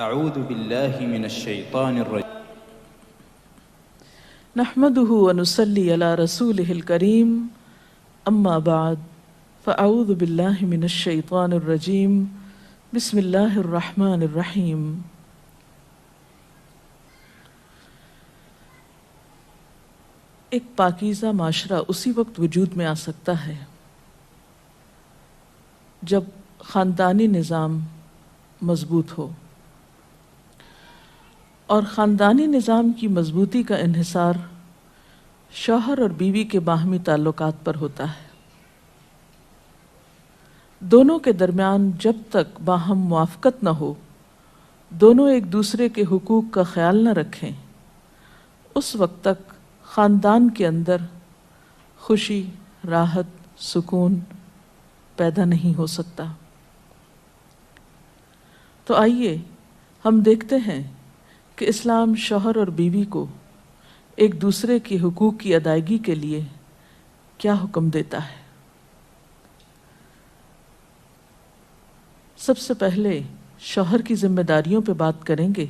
اعوذ باللہ من الشیطان الرجیم نحمده ونصلي على رسوله الكريم اما بعد فاعوذ باللہ من الشیطان الرجیم بسم اللہ الرحمن الرحیم. ایک پاکیزہ معاشرہ اسی وقت وجود میں آ سکتا ہے جب خاندانی نظام مضبوط ہو، اور خاندانی نظام کی مضبوطی کا انحصار شوہر اور بیوی کے باہمی تعلقات پر ہوتا ہے. دونوں کے درمیان جب تک باہم موافقت نہ ہو، دونوں ایک دوسرے کے حقوق کا خیال نہ رکھیں، اس وقت تک خاندان کے اندر خوشی، راحت، سکون پیدا نہیں ہو سکتا. تو آئیے ہم دیکھتے ہیں کہ اسلام شوہر اور بیوی کو ایک دوسرے کے حقوق کی ادائیگی کے لیے کیا حکم دیتا ہے. سب سے پہلے شوہر کی ذمہ داریوں پہ بات کریں گے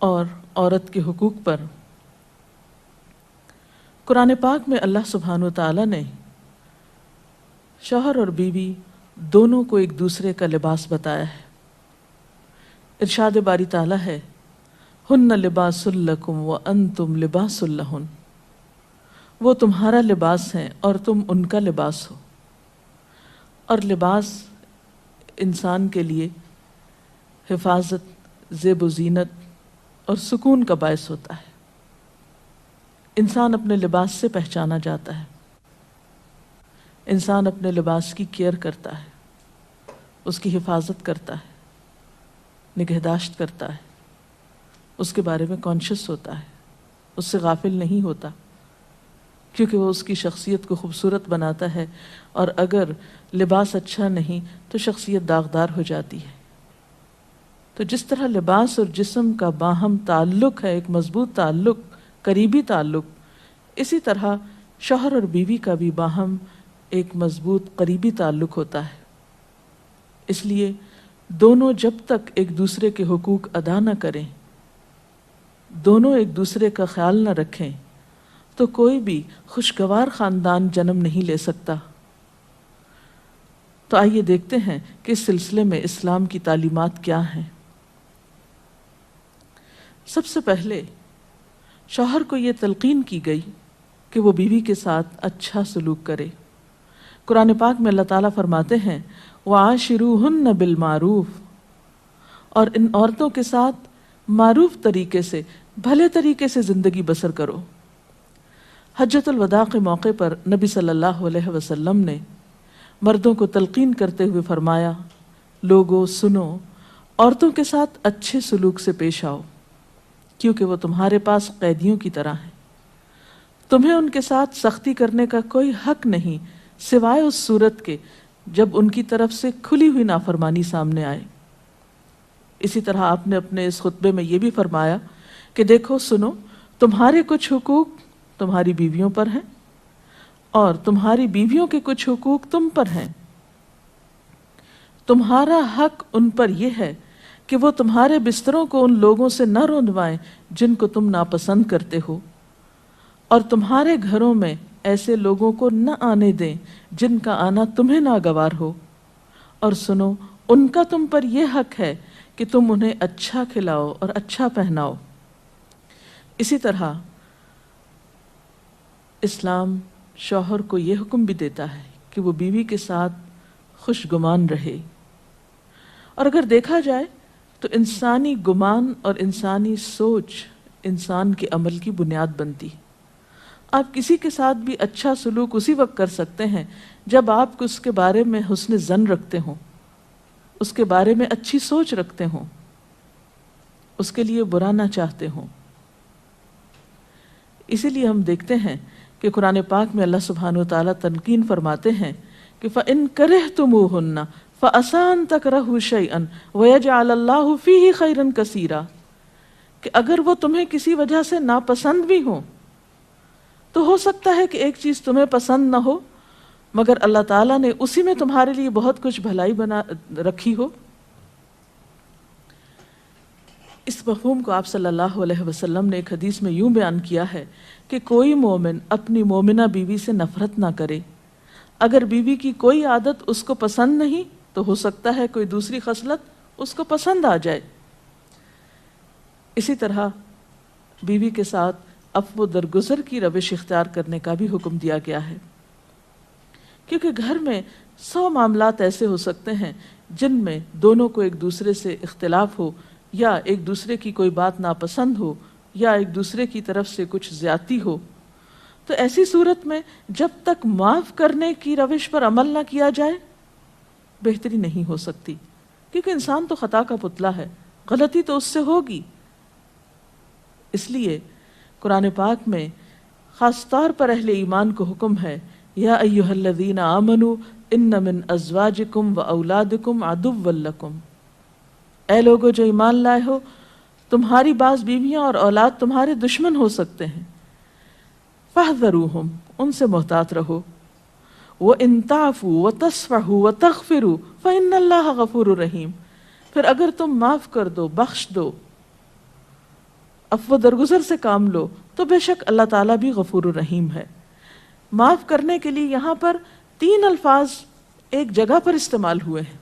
اور عورت کے حقوق پر. قرآن پاک میں اللہ سبحانہ و تعالیٰ نے شوہر اور بیوی دونوں کو ایک دوسرے کا لباس بتایا ہے. ارشاد باری تعالیٰ ہے، ہن لباس لکم وانتم لباس لہن، وہ تمہارا لباس ہیں اور تم ان کا لباس ہو. اور لباس انسان کے لیے حفاظت، زیب و زینت اور سکون کا باعث ہوتا ہے. انسان اپنے لباس سے پہچانا جاتا ہے. انسان اپنے لباس کی کیئر کرتا ہے، اس کی حفاظت کرتا ہے، نگہداشت کرتا ہے، اس کے بارے میں کانشیس ہوتا ہے، اس سے غافل نہیں ہوتا، کیونکہ وہ اس کی شخصیت کو خوبصورت بناتا ہے. اور اگر لباس اچھا نہیں تو شخصیت داغدار ہو جاتی ہے. تو جس طرح لباس اور جسم کا باہم تعلق ہے، ایک مضبوط تعلق، قریبی تعلق، اسی طرح شوہر اور بیوی کا بھی باہم ایک مضبوط قریبی تعلق ہوتا ہے. اس لیے دونوں جب تک ایک دوسرے کے حقوق ادا نہ کریں، دونوں ایک دوسرے کا خیال نہ رکھیں، تو کوئی بھی خوشگوار خاندان جنم نہیں لے سکتا. تو آئیے دیکھتے ہیں کہ اس سلسلے میں اسلام کی تعلیمات کیا ہیں. سب سے پہلے شوہر کو یہ تلقین کی گئی کہ وہ بیوی کے ساتھ اچھا سلوک کرے. قرآن پاک میں اللہ تعالیٰ فرماتے ہیں، وَعَاشِرُوهُنَّ بِالْمَعْرُوفِ، اور ان عورتوں کے ساتھ معروف طریقے سے، بھلے طریقے سے زندگی بسر کرو. حجۃ الوداع کے موقع پر نبی صلی اللہ علیہ وسلم نے مردوں کو تلقین کرتے ہوئے فرمایا، لوگو سنو، عورتوں کے ساتھ اچھے سلوک سے پیش آؤ، کیونکہ وہ تمہارے پاس قیدیوں کی طرح ہیں. تمہیں ان کے ساتھ سختی کرنے کا کوئی حق نہیں سوائے اس صورت کے جب ان کی طرف سے کھلی ہوئی نافرمانی سامنے آئے. اسی طرح آپ نے اپنے اس خطبے میں یہ بھی فرمایا کہ دیکھو سنو، تمہارے کچھ حقوق تمہاری بیویوں پر ہیں اور تمہاری بیویوں کے کچھ حقوق تم پر ہیں. تمہارا حق ان پر یہ ہے کہ وہ تمہارے بستروں کو ان لوگوں سے نہ روندوائیں جن کو تم ناپسند کرتے ہو، اور تمہارے گھروں میں ایسے لوگوں کو نہ آنے دیں جن کا آنا تمہیں ناگوار ہو. اور سنو، ان کا تم پر یہ حق ہے کہ تم انہیں اچھا کھلاؤ اور اچھا پہناؤ. اسی طرح اسلام شوہر کو یہ حکم بھی دیتا ہے کہ وہ بیوی کے ساتھ خوش گمان رہے. اور اگر دیکھا جائے تو انسانی گمان اور انسانی سوچ انسان کے عمل کی بنیاد بنتی. آپ کسی کے ساتھ بھی اچھا سلوک اسی وقت کر سکتے ہیں جب آپ اس کے بارے میں حسن ظن رکھتے ہوں، اس کے بارے میں اچھی سوچ رکھتے ہوں، اس کے لیے برا نہ چاہتے ہوں. اسی لیے ہم دیکھتے ہیں کہ قرآن پاک میں اللہ سبحانہ و تعالیٰ تلقین فرماتے ہیں کہ فَإِن كَرِهْتُمُوهُنَّ فَعَسَىٰ أَن تَكْرَهُوا شَيْئًا وَيَجْعَلَ اللَّهُ فِيهِ خَيْرًا كَثِيرًا، کہ اگر وہ تمہیں کسی وجہ سے ناپسند بھی ہوں تو ہو سکتا ہے کہ ایک چیز تمہیں پسند نہ ہو، مگر اللہ تعالیٰ نے اسی میں تمہارے لیے بہت کچھ بھلائی بنا رکھی ہو. اس مفہوم کو آپ صلی اللہ علیہ وسلم نے ایک حدیث میں یوں بیان کیا ہے کہ کوئی مومن اپنی مومنہ بیوی سے نفرت نہ کرے، اگر بیوی کی کوئی عادت اس کو پسند نہیں تو ہو سکتا ہے کوئی دوسری خصلت اس کو پسند آ جائے۔ اسی طرح بیوی کے ساتھ عفو درگزر کی روش اختیار کرنے کا بھی حکم دیا گیا ہے، کیونکہ گھر میں 100 معاملات ایسے ہو سکتے ہیں جن میں دونوں کو ایک دوسرے سے اختلاف ہو، یا ایک دوسرے کی کوئی بات ناپسند ہو، یا ایک دوسرے کی طرف سے کچھ زیادتی ہو۔ تو ایسی صورت میں جب تک معاف کرنے کی روش پر عمل نہ کیا جائے بہتری نہیں ہو سکتی، کیونکہ انسان تو خطا کا پتلا ہے، غلطی تو اس سے ہوگی۔ اس لیے قرآن پاک میں خاص طور پر اہل ایمان کو حکم ہے، یا ایھا الذین آمنوا ان من ازواجکم و اولادکم عدوا لکم، اے لوگو جو ایمان لائے ہو، تمہاری بعض بیویاں اور اولاد تمہارے دشمن ہو سکتے ہیں، فاحذروہم، ان سے محتاط رہو، وَإِن تَعْفُوا وَتَصْفَحُوا وَتَغْفِرُوا فَإِنَّ اللَّهَ غَفُورٌ رَحِيمٌ، پھر اگر تم معاف کر دو، بخش دو، عفو درگزر سے کام لو، تو بے شک اللہ تعالیٰ بھی غفور الرحیم ہے۔ معاف کرنے کے لیے یہاں پر 3 الفاظ ایک جگہ پر استعمال ہوئے ہیں،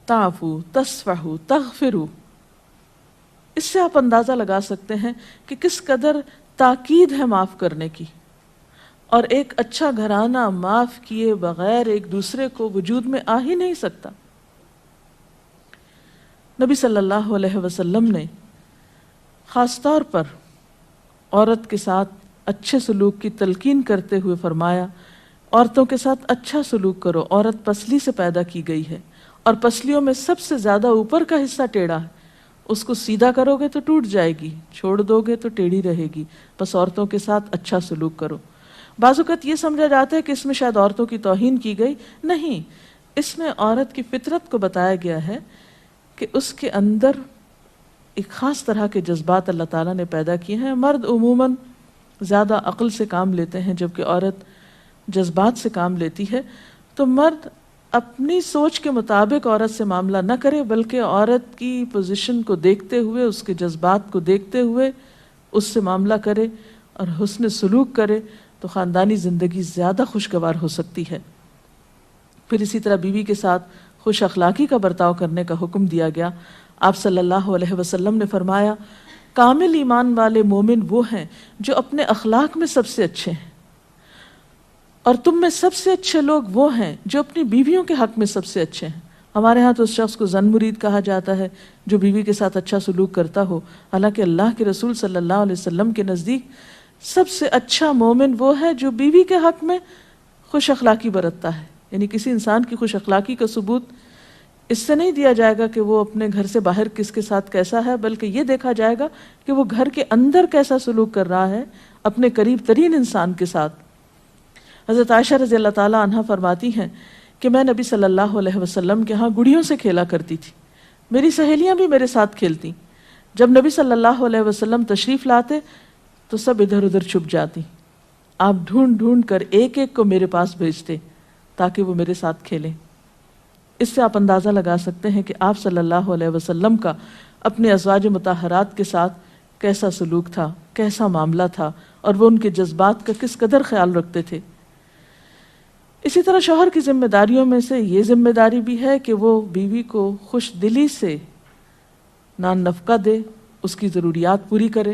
تعفو، تصفحو، تغفرو۔ اس سے آپ اندازہ لگا سکتے ہیں کہ کس قدر تاکید ہے معاف کرنے کی، اور ایک اچھا گھرانہ معاف کیے بغیر ایک دوسرے کو وجود میں آ ہی نہیں سکتا۔ نبی صلی اللہ علیہ وسلم نے خاص طور پر عورت کے ساتھ اچھے سلوک کی تلقین کرتے ہوئے فرمایا، عورتوں کے ساتھ اچھا سلوک کرو، عورت پسلی سے پیدا کی گئی ہے، اور پسلیوں میں سب سے زیادہ اوپر کا حصہ ٹیڑھا ہے، اس کو سیدھا کرو گے تو ٹوٹ جائے گی، چھوڑ دو گے تو ٹیڑھی رہے گی، بس عورتوں کے ساتھ اچھا سلوک کرو۔ بعض اوقات یہ سمجھا جاتا ہے کہ اس میں شاید عورتوں کی توہین کی گئی، نہیں، اس میں عورت کی فطرت کو بتایا گیا ہے کہ اس کے اندر ایک خاص طرح کے جذبات اللہ تعالیٰ نے پیدا کیے ہیں۔ مرد عموماً زیادہ عقل سے کام لیتے ہیں، جبکہ عورت جذبات سے کام لیتی ہے، تو مرد اپنی سوچ کے مطابق عورت سے معاملہ نہ کرے، بلکہ عورت کی پوزیشن کو دیکھتے ہوئے، اس کے جذبات کو دیکھتے ہوئے اس سے معاملہ کرے اور حسن سلوک کرے، تو خاندانی زندگی زیادہ خوشگوار ہو سکتی ہے۔ پھر اسی طرح بیوی کے ساتھ خوش اخلاقی کا برتاؤ کرنے کا حکم دیا گیا۔ آپ صلی اللہ علیہ وسلم نے فرمایا، کامل ایمان والے مومن وہ ہیں جو اپنے اخلاق میں سب سے اچھے ہیں، اور تم میں سب سے اچھے لوگ وہ ہیں جو اپنی بیویوں کے حق میں سب سے اچھے ہیں۔ ہمارے ہاں تو اس شخص کو زن مرید کہا جاتا ہے جو بیوی کے ساتھ اچھا سلوک کرتا ہو، حالانکہ اللہ کے رسول صلی اللہ علیہ وسلم کے نزدیک سب سے اچھا مومن وہ ہے جو بیوی کے حق میں خوش اخلاقی برتتا ہے۔ یعنی کسی انسان کی خوش اخلاقی کا ثبوت اس سے نہیں دیا جائے گا کہ وہ اپنے گھر سے باہر کس کے ساتھ کیسا ہے، بلکہ یہ دیکھا جائے گا کہ وہ گھر کے اندر کیسا سلوک کر رہا ہے اپنے قریب ترین انسان کے ساتھ۔ حضرت عائشہ رضی اللہ تعالی عنہا فرماتی ہیں کہ میں نبی صلی اللہ علیہ وسلم کے ہاں گڑیوں سے کھیلا کرتی تھی، میری سہیلیاں بھی میرے ساتھ کھیلتی، جب نبی صلی اللہ علیہ وسلم تشریف لاتے تو سب ادھر ادھر چھپ جاتی، آپ ڈھونڈ ڈھونڈ کر ایک ایک کو میرے پاس بھیجتے تاکہ وہ میرے ساتھ کھیلیں۔ اس سے آپ اندازہ لگا سکتے ہیں کہ آپ صلی اللہ علیہ وسلم کا اپنے ازواج مطہرات کے ساتھ کیسا سلوک تھا، کیسا معاملہ تھا، اور وہ ان کے جذبات کا کس قدر خیال رکھتے تھے۔ اسی طرح شوہر کی ذمہ داریوں میں سے یہ ذمہ داری بھی ہے کہ وہ بیوی کو خوش دلی سے نان نفقہ دے، اس کی ضروریات پوری کرے۔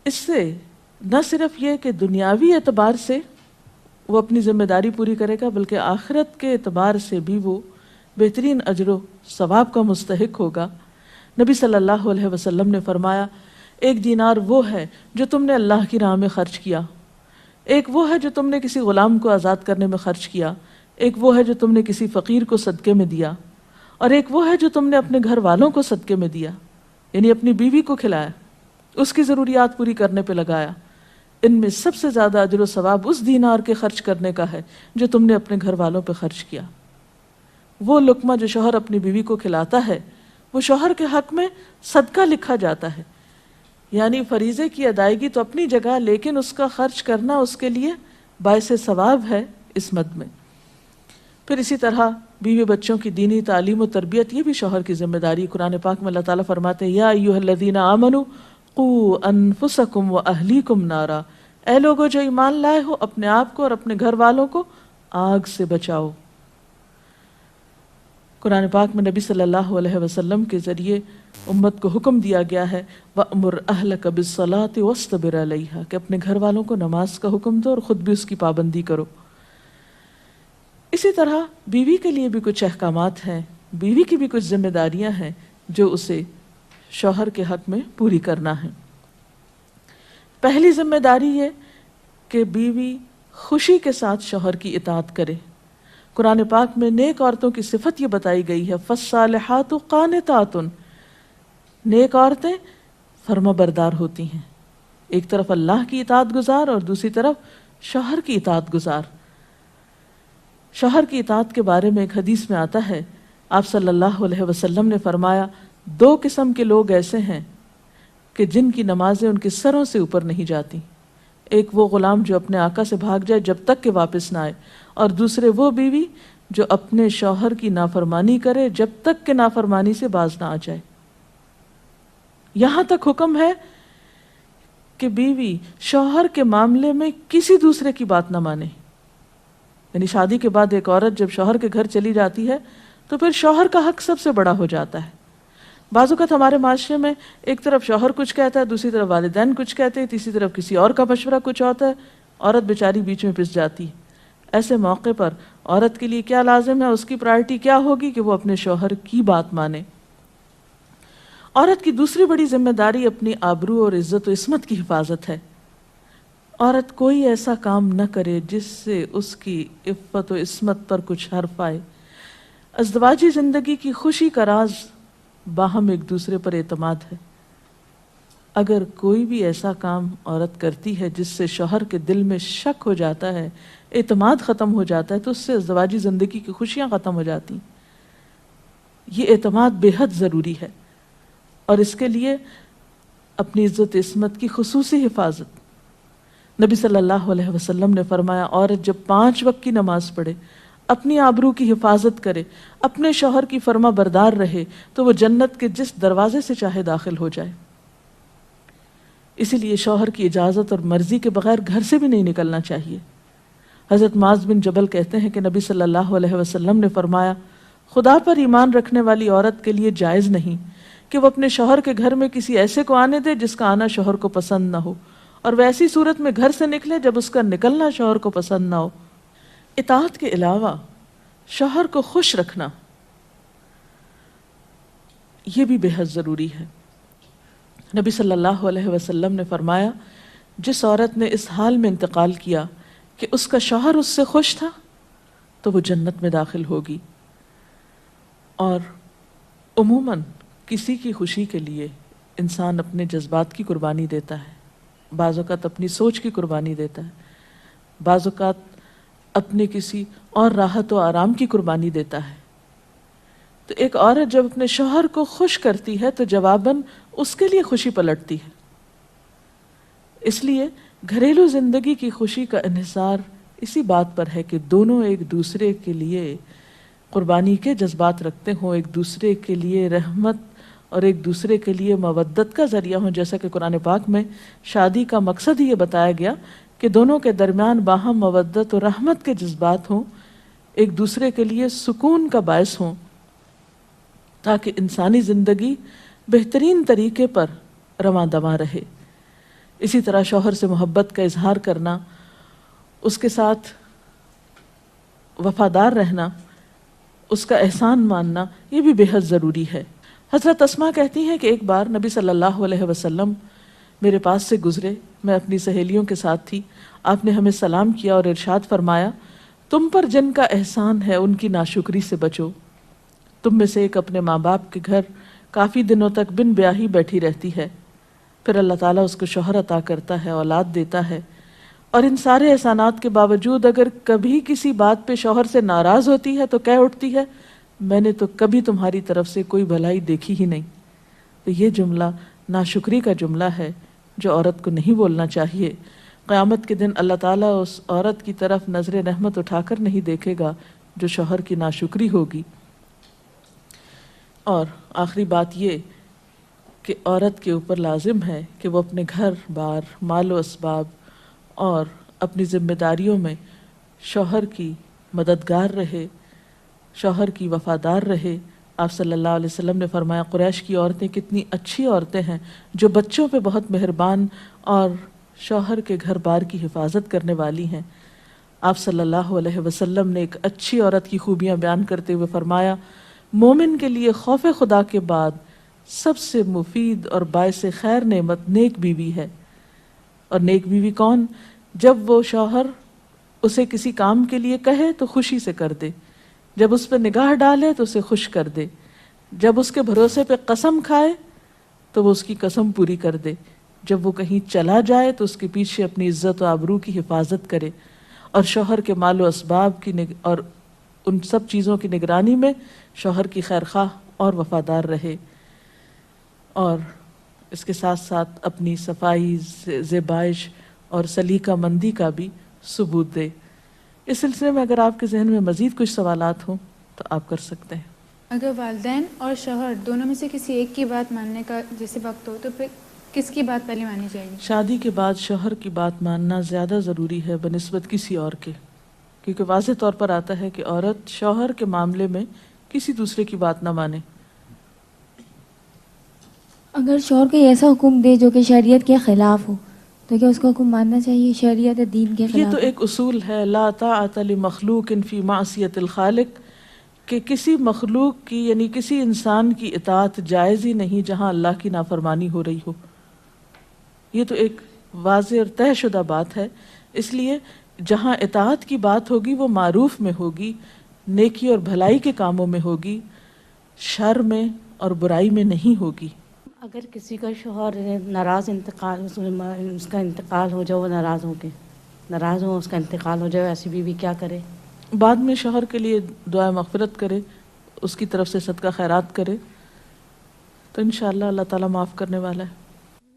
اس سے نہ صرف یہ کہ دنیاوی اعتبار سے وہ اپنی ذمہ داری پوری کرے گا، بلکہ آخرت کے اعتبار سے بھی وہ بہترین اجر و ثواب کا مستحق ہوگا۔ نبی صلی اللہ علیہ وسلم نے فرمایا، ایک دینار وہ ہے جو تم نے اللہ کی راہ میں خرچ کیا، ایک وہ ہے جو تم نے کسی غلام کو آزاد کرنے میں خرچ کیا، ایک وہ ہے جو تم نے کسی فقیر کو صدقے میں دیا، اور ایک وہ ہے جو تم نے اپنے گھر والوں کو صدقے میں دیا، یعنی اپنی بیوی کو کھلایا، اس کی ضروریات پوری کرنے پہ لگایا۔ ان میں سب سے زیادہ اجر و ثواب اس دینار کے خرچ کرنے کا ہے جو تم نے اپنے گھر والوں پہ خرچ کیا۔ وہ لقمہ جو شوہر اپنی بیوی کو کھلاتا ہے وہ شوہر کے حق میں صدقہ لکھا جاتا ہے، یعنی فریضے کی ادائیگی تو اپنی جگہ، لیکن اس کا خرچ کرنا اس کے لیے باعث ثواب ہے اس مد میں۔ پھر اسی طرح بیوی بچوں کی دینی تعلیم و تربیت یہ بھی شوہر کی ذمہ داری. قرآن پاک میں اللہ تعالیٰ فرماتے ہیں یا ایھا الذین آمنوا قوا انفسکم واہلیکم نارا، اے لوگو جو ایمان لائے ہو اپنے آپ کو اور اپنے گھر والوں کو آگ سے بچاؤ. قرآن پاک میں نبی صلی اللہ علیہ وسلم کے ذریعے امت کو حکم دیا گیا ہے وَأْمُرْ أَهْلَكَ بِالصَّلَاةِ وَاصْطَبِرْ عَلَيْهَا کہ اپنے گھر والوں کو نماز کا حکم دو اور خود بھی اس کی پابندی کرو. اسی طرح بیوی کے لیے بھی کچھ احکامات ہیں، بیوی کی بھی کچھ ذمہ داریاں ہیں جو اسے شوہر کے حق میں پوری کرنا ہے. پہلی ذمہ داری یہ کہ بیوی خوشی کے ساتھ شوہر کی اطاعت کرے. قرآن پاک میں نیک عورتوں کی صفت یہ بتائی گئی ہے فَالصَّالِحَاتُ قَانِتَاتٌ، نیک عورتیں فرما بردار ہوتی ہیں، ایک طرف اللہ کی اطاعت گزار اور دوسری طرف شوہر کی اطاعت گزار. شوہر کی اطاعت کے بارے میں ایک حدیث میں آتا ہے آپ صلی اللہ علیہ وسلم نے فرمایا 2 قسم کے لوگ ایسے ہیں کہ جن کی نمازیں ان کے سروں سے اوپر نہیں جاتی. ایک وہ غلام جو اپنے آقا سے بھاگ جائے جب تک کہ واپس نہ آئے، اور دوسرے وہ بیوی جو اپنے شوہر کی نافرمانی کرے جب تک کہ نافرمانی سے باز نہ آ جائے. یہاں تک حکم ہے کہ بیوی شوہر کے معاملے میں کسی دوسرے کی بات نہ مانے. یعنی شادی کے بعد ایک عورت جب شوہر کے گھر چلی جاتی ہے تو پھر شوہر کا حق سب سے بڑا ہو جاتا ہے. بعض اوقات ہمارے معاشرے میں ایک طرف شوہر کچھ کہتا ہے، دوسری طرف والدین کچھ کہتے ہیں، تیسری طرف کسی اور کا مشورہ کچھ ہوتا ہے، عورت بیچاری بیچ میں پس جاتی ہے. ایسے موقع پر عورت کے لیے کیا لازم ہے، اس کی پرائرٹی کیا ہوگی کہ وہ اپنے شوہر کی بات مانے. عورت کی دوسری بڑی ذمہ داری اپنی آبرو اور عزت و عصمت کی حفاظت ہے. عورت کوئی ایسا کام نہ کرے جس سے اس کی عفت و عصمت پر کچھ حرف آئے. ازدواجی زندگی کی خوشی کا راز باہم ایک دوسرے پر اعتماد ہے. اگر کوئی بھی ایسا کام عورت کرتی ہے جس سے شوہر کے دل میں شک ہو جاتا ہے، اعتماد ختم ہو جاتا ہے، تو اس سے ازدواجی زندگی کی خوشیاں ختم ہو جاتی. یہ اعتماد بے حد ضروری ہے اور اس کے لیے اپنی عزت عصمت کی خصوصی حفاظت. نبی صلی اللہ علیہ وسلم نے فرمایا عورت جب 5 وقت کی نماز پڑھے، اپنی آبرو کی حفاظت کرے، اپنے شوہر کی فرما بردار رہے تو وہ جنت کے جس دروازے سے چاہے داخل ہو جائے. اسی لیے شوہر کی اجازت اور مرضی کے بغیر گھر سے بھی نہیں نکلنا چاہیے. حضرت معاذ بن جبل کہتے ہیں کہ نبی صلی اللہ علیہ وسلم نے فرمایا خدا پر ایمان رکھنے والی عورت کے لیے جائز نہیں کہ وہ اپنے شوہر کے گھر میں کسی ایسے کو آنے دے جس کا آنا شوہر کو پسند نہ ہو، اور ویسی صورت میں گھر سے نکلے جب اس کا نکلنا شوہر کو پسند نہ ہو. اطاعت کے علاوہ شوہر کو خوش رکھنا یہ بھی بے حد ضروری ہے. نبی صلی اللہ علیہ وسلم نے فرمایا جس عورت نے اس حال میں انتقال کیا کہ اس کا شوہر اس سے خوش تھا تو وہ جنت میں داخل ہوگی. اور عموماً کسی کی خوشی کے لیے انسان اپنے جذبات کی قربانی دیتا ہے، بعض اوقات اپنی سوچ کی قربانی دیتا ہے، بعض اوقات اپنے کسی اور راحت و آرام کی قربانی دیتا ہے. تو ایک عورت جب اپنے شوہر کو خوش کرتی ہے تو جواباً اس کے لیے خوشی پلٹتی ہے. اس لیے گھریلو زندگی کی خوشی کا انحصار اسی بات پر ہے کہ دونوں ایک دوسرے کے لیے قربانی کے جذبات رکھتے ہوں، ایک دوسرے کے لیے رحمت اور ایک دوسرے کے لیے مودت کا ذریعہ ہوں. جیسا کہ قرآن پاک میں شادی کا مقصد ہی یہ بتایا گیا کہ دونوں کے درمیان باہم مودت اور رحمت کے جذبات ہوں، ایک دوسرے کے لیے سکون کا باعث ہوں، تاکہ انسانی زندگی بہترین طریقے پر رواں دواں رہے. اسی طرح شوہر سے محبت کا اظہار کرنا، اس کے ساتھ وفادار رہنا، اس کا احسان ماننا یہ بھی بے حد ضروری ہے. حضرت اسماء کہتی ہیں کہ ایک بار نبی صلی اللہ علیہ وسلم میرے پاس سے گزرے، میں اپنی سہیلیوں کے ساتھ تھی. آپ نے ہمیں سلام کیا اور ارشاد فرمایا تم پر جن کا احسان ہے ان کی ناشکری سے بچو. تم میں سے ایک اپنے ماں باپ کے گھر کافی دنوں تک بن بیاہی بیٹھی رہتی ہے، پھر اللہ تعالیٰ اس کو شوہر عطا کرتا ہے، اولاد دیتا ہے، اور ان سارے احسانات کے باوجود اگر کبھی کسی بات پہ شوہر سے ناراض ہوتی ہے تو کہہ اٹھتی ہے میں نے تو کبھی تمہاری طرف سے کوئی بھلائی دیکھی ہی نہیں. تو یہ جملہ ناشکری کا جملہ ہے جو عورت کو نہیں بولنا چاہیے. قیامت کے دن اللہ تعالیٰ اس عورت کی طرف نظر رحمت اٹھا کر نہیں دیکھے گا جو شوہر کی ناشکری ہوگی۔ اور آخری بات یہ کہ عورت کے اوپر لازم ہے کہ وہ اپنے گھر بار، مال و اسباب اور اپنی ذمہ داریوں میں شوہر کی مددگار رہے، شوہر کی وفادار رہے۔ آپ صلی اللہ علیہ وسلم نے فرمایا قریش کی عورتیں کتنی اچھی عورتیں ہیں جو بچوں پہ بہت مہربان اور شوہر کے گھر بار کی حفاظت کرنے والی ہیں۔ آپ صلی اللہ علیہ وسلم نے ایک اچھی عورت کی خوبیاں بیان کرتے ہوئے فرمایا مومن کے لیے خوف خدا کے بعد سب سے مفید اور باعث خیر نعمت نیک بیوی ہے۔ اور نیک بیوی کون؟ جب وہ شوہر اسے کسی کام کے لیے کہے تو خوشی سے کر دے، جب اس پہ نگاہ ڈالے تو اسے خوش کر دے، جب اس کے بھروسے پہ قسم کھائے تو وہ اس کی قسم پوری کر دے، جب وہ کہیں چلا جائے تو اس کے پیچھے اپنی عزت و آبرو کی حفاظت کرے، اور شوہر کے مال و اسباب کی اور ان سب چیزوں کی نگرانی میں شوہر کی خیرخواہ اور وفادار رہے، اور اس کے ساتھ ساتھ اپنی صفائی، زیبائش اور سلیقہ مندی کا بھی ثبوت دے۔ اس سلسلے میں اگر آپ کے ذہن میں مزید کچھ سوالات ہوں تو آپ کر سکتے ہیں۔ اگر والدین اور شوہر دونوں میں سے کسی ایک کی بات ماننے کا جیسے وقت ہو تو پھر کس کی بات پہلے ماننی چاہیے؟ شادی کے بعد شوہر کی بات ماننا زیادہ ضروری ہے بنسبت کسی اور کے، کیونکہ واضح طور پر آتا ہے کہ عورت شوہر کے معاملے میں کسی دوسرے کی بات نہ مانے۔ اگر شوہر کوئی ایسا حکم دے جو کہ شریعت کے خلاف ہو تو کیا اس کو حکم ماننا چاہیے؟ شریعت دین کے خلاف؟ یہ تو ایک اصول ہے لا طاعۃ لمخلوق فی معصیۃ الخالق، کہ کسی مخلوق کی یعنی کسی انسان کی اطاعت جائز ہی نہیں جہاں اللہ کی نافرمانی ہو رہی ہو۔ یہ تو ایک واضح اور طے شدہ بات ہے، اس لیے جہاں اطاعت کی بات ہوگی وہ معروف میں ہوگی، نیکی اور بھلائی کے کاموں میں ہوگی، شر میں اور برائی میں نہیں ہوگی۔ اگر کسی کا شوہر ناراض اس کا انتقال ہو جائے، وہ ناراض ہو اس کا انتقال ہو جائے، ایسی بیوی کیا کرے؟ بعد میں شوہر کے لیے دعا مغفرت کرے، اس کی طرف سے صدقہ خیرات کرے تو انشاءاللہ اللہ تعالیٰ معاف کرنے والا ہے۔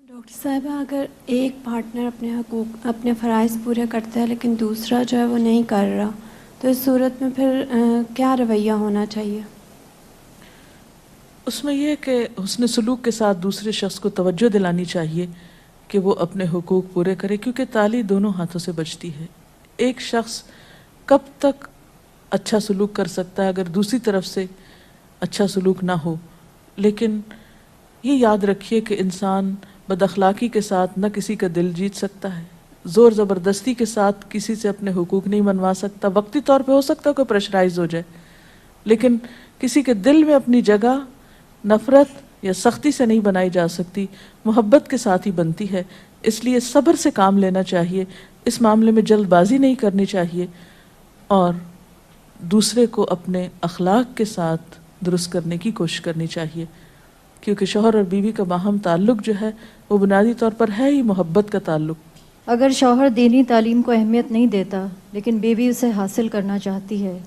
ڈاکٹر صاحبہ، اگر ایک پارٹنر اپنے حقوق، اپنے فرائض پورے کرتا ہے لیکن دوسرا جو ہے وہ نہیں کر رہا، تو اس صورت میں پھر کیا رویہ ہونا چاہیے؟ اس میں یہ کہ حسن سلوک کے ساتھ دوسرے شخص کو توجہ دلانی چاہیے کہ وہ اپنے حقوق پورے کرے، کیونکہ تالی دونوں ہاتھوں سے بجتی ہے۔ ایک شخص کب تک اچھا سلوک کر سکتا ہے اگر دوسری طرف سے اچھا سلوک نہ ہو؟ لیکن یہ یاد رکھیے کہ انسان بد اخلاقی کے ساتھ نہ کسی کا دل جیت سکتا ہے، زور زبردستی کے ساتھ کسی سے اپنے حقوق نہیں منوا سکتا۔ وقتی طور پہ ہو سکتا ہے کہ پریشرائز ہو جائے، لیکن کسی کے دل میں اپنی جگہ نفرت یا سختی سے نہیں بنائی جا سکتی، محبت کے ساتھ ہی بنتی ہے۔ اس لیے صبر سے کام لینا چاہیے، اس معاملے میں جلد بازی نہیں کرنی چاہیے، اور دوسرے کو اپنے اخلاق کے ساتھ درست کرنے کی کوشش کرنی چاہیے، کیونکہ شوہر اور بیوی کا باہم تعلق جو ہے وہ بنیادی طور پر ہے ہی محبت کا تعلق۔ اگر شوہر دینی تعلیم کو اہمیت نہیں دیتا لیکن بیوی اسے حاصل کرنا چاہتی ہے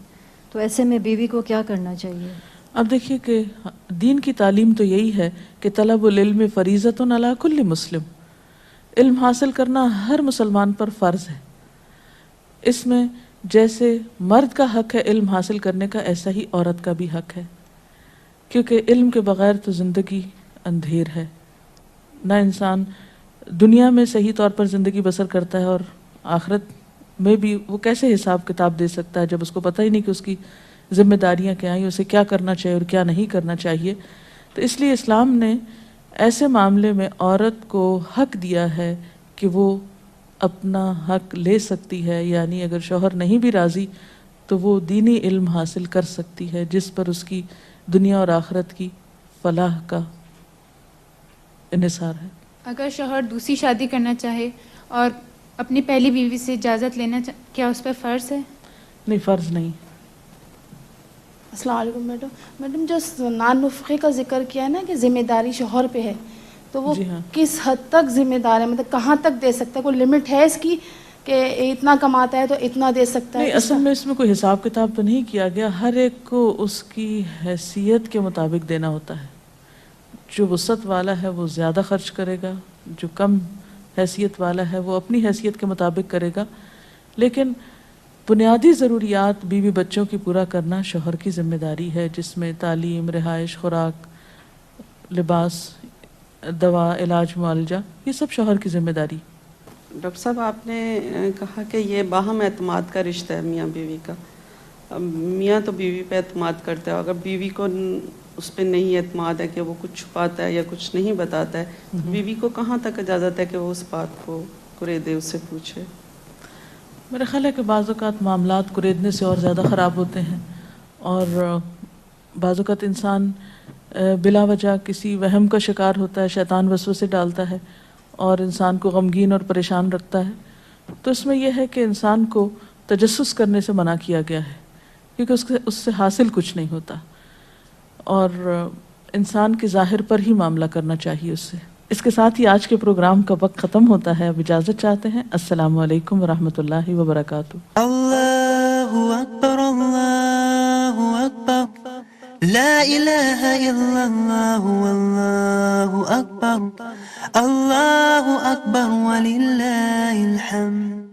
تو ایسے میں بیوی کو کیا کرنا چاہیے؟ اب دیکھیے کہ دین کی تعلیم تو یہی ہے کہ طلب العلم فریضۃ علی کل مسلم، علم حاصل کرنا ہر مسلمان پر فرض ہے۔ اس میں جیسے مرد کا حق ہے علم حاصل کرنے کا، ایسا ہی عورت کا بھی حق ہے، کیونکہ علم کے بغیر تو زندگی اندھیر ہے۔ نہ انسان دنیا میں صحیح طور پر زندگی بسر کرتا ہے اور آخرت میں بھی وہ کیسے حساب کتاب دے سکتا ہے جب اس کو پتہ ہی نہیں کہ اس کی ذمہ داریاں کیا ہیں، اسے کیا کرنا چاہیے اور کیا نہیں کرنا چاہیے۔ تو اس لیے اسلام نے ایسے معاملے میں عورت کو حق دیا ہے کہ وہ اپنا حق لے سکتی ہے، یعنی اگر شوہر نہیں بھی راضی تو وہ دینی علم حاصل کر سکتی ہے جس پر اس کی دنیا اور آخرت کی فلاح کا انحصار ہے۔ اگر شوہر دوسری شادی کرنا چاہے اور اپنی پہلی بیوی سے اجازت لینا کیا اس پہ فرض ہے؟ نہیں، فرض نہیں۔ السلام علیکم میڈم جو نان نفقے کا ذکر کیا ہے نا کہ ذمہ داری شوہر پہ ہے، تو وہ جی ہاں، کس حد تک ذمہ دار ہے؟ مطلب کہاں تک دے سکتا ہے؟ کوئی لمٹ ہے اس کی کہ اتنا کماتا ہے تو اتنا دے سکتا ہے؟ نہیں، اصل میں اس میں کوئی حساب کتاب تو نہیں کیا گیا، ہر ایک کو اس کی حیثیت کے مطابق دینا ہوتا ہے۔ جو وسعت والا ہے وہ زیادہ خرچ کرے گا، جو کم حیثیت والا ہے وہ اپنی حیثیت کے مطابق کرے گا، لیکن بنیادی ضروریات بیوی بچوں کی پورا کرنا شوہر کی ذمہ داری ہے، جس میں تعلیم، رہائش، خوراک، لباس، دوا، علاج، معالجہ، یہ سب شوہر کی ذمہ داری۔ ڈاکٹر صاحب آپ نے کہا کہ یہ باہم اعتماد کا رشتہ ہے میاں بیوی کا. میاں تو بیوی پہ اعتماد کرتا ہے، اگر بیوی کو اس پہ نہیں اعتماد ہے کہ وہ کچھ چھپاتا ہے یا کچھ نہیں بتاتا ہے، بیوی کو کہاں تک اجازت ہے کہ وہ اس بات کو کریدے، اس سے پوچھے؟ میرا خیال ہے کہ بعض اوقات معاملات کریدنے سے اور زیادہ خراب ہوتے ہیں، اور بعض اوقات انسان بلا وجہ کسی وہم کا شکار ہوتا ہے، شیطان وسوسے ڈالتا ہے اور انسان کو غمگین اور پریشان رکھتا ہے. تو اس میں یہ ہے کہ انسان کو تجسس کرنے سے منع کیا گیا ہے، کیونکہ اس سے حاصل کچھ نہیں ہوتا، اور انسان کے ظاہر پر ہی معاملہ کرنا چاہیے اس سے. اس کے ساتھ ہی آج کے پروگرام کا وقت ختم ہوتا ہے. اب اجازت چاہتے ہیں. السلام علیکم ورحمۃ اللہ وبرکاتہ. اللہ اکبر، اللہ اکبر، لا الہ الا اللہ، واللہ اکبر، اللہ اکبر وللہ الحمد.